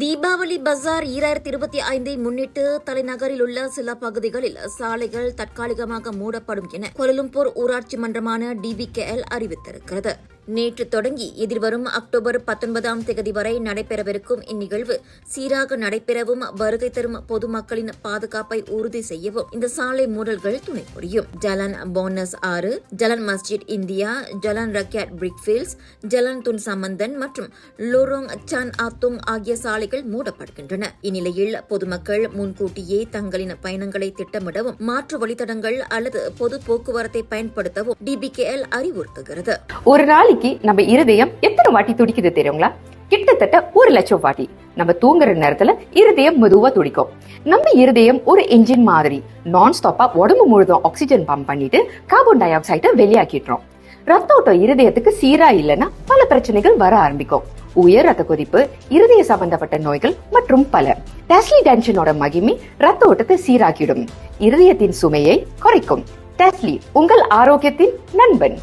தீபாவளி பஜார் 2025 முன்னிட்டு தலைநகரில் உள்ள சில பகுதிகளில் சாலைகள் தற்காலிகமாக மூடப்படும் என கோலாலம்பூர் ஊராட்சி மன்றமான DBKL அறிவித்திருக்கிறது. நேற்று தொடங்கி எதிர்வரும் அக்டோபர் 19ஆம் தேதி வரை நடைபெறவிருக்கும் இந்நிகழ்வு சீராக நடைபெறவும் வருகை தரும் பொதுமக்களின் பாதுகாப்பை உறுதி செய்யவும் இந்த சாலை மூடல்கள் துணை புரியும். Jalan Bunus 6, Jalan Masjid India, Jalan Rakyat Brickfields, Jalan Tun Sambanthan மற்றும் லோரோங் சான் ஆத்துங் ஆகிய சாலைகள் மூடப்படுகின்றன. இந்நிலையில் பொதுமக்கள் முன்கூட்டியே தங்களின் பயணங்களை திட்டமிடவும் மாற்று வழித்தடங்கள் அல்லது பொது போக்குவரத்தை பயன்படுத்தவும் DBKL அறிவுறுத்துகிறது. ஒரு நாளைக்கு நம்ம இருதயம் எத்தனை வாட்டி துடிக்குது தெரியுங்களா? கிட்டத்தட்ட 1 லட்சம் வாட்டி. நம்ம தூங்குற நேரத்துல இருதயம் மெதுவா துடிக்கும். நம்ம இருதயம் ஒரு என்ஜின் மாதிரி நான் ஸ்டாப்பா உடம்பு முழுதும் ஆக்சிஜன் பம்ப் பண்ணிட்டு கார்பன் டை ஆக்சைடை வெளியாக்கிடுறோம். ரத்த ஓட்டம் இருதயத்துக்கு சீரா இல்லைன்னா பல பிரச்சனைகள் வர ஆரம்பிக்கும். உயர் ரத்த கொதிப்பு, இருதய சம்பந்தப்பட்ட நோய்கள் மற்றும் பல. டெஸ்லி டென்ஷனோட மகிமை ரத்த ஓட்டத்தை சீராக்கிடும், இருதயத்தின் சுமையை குறைக்கும். டெஸ்லி உங்கள் ஆரோக்கியத்தின் நண்பன்.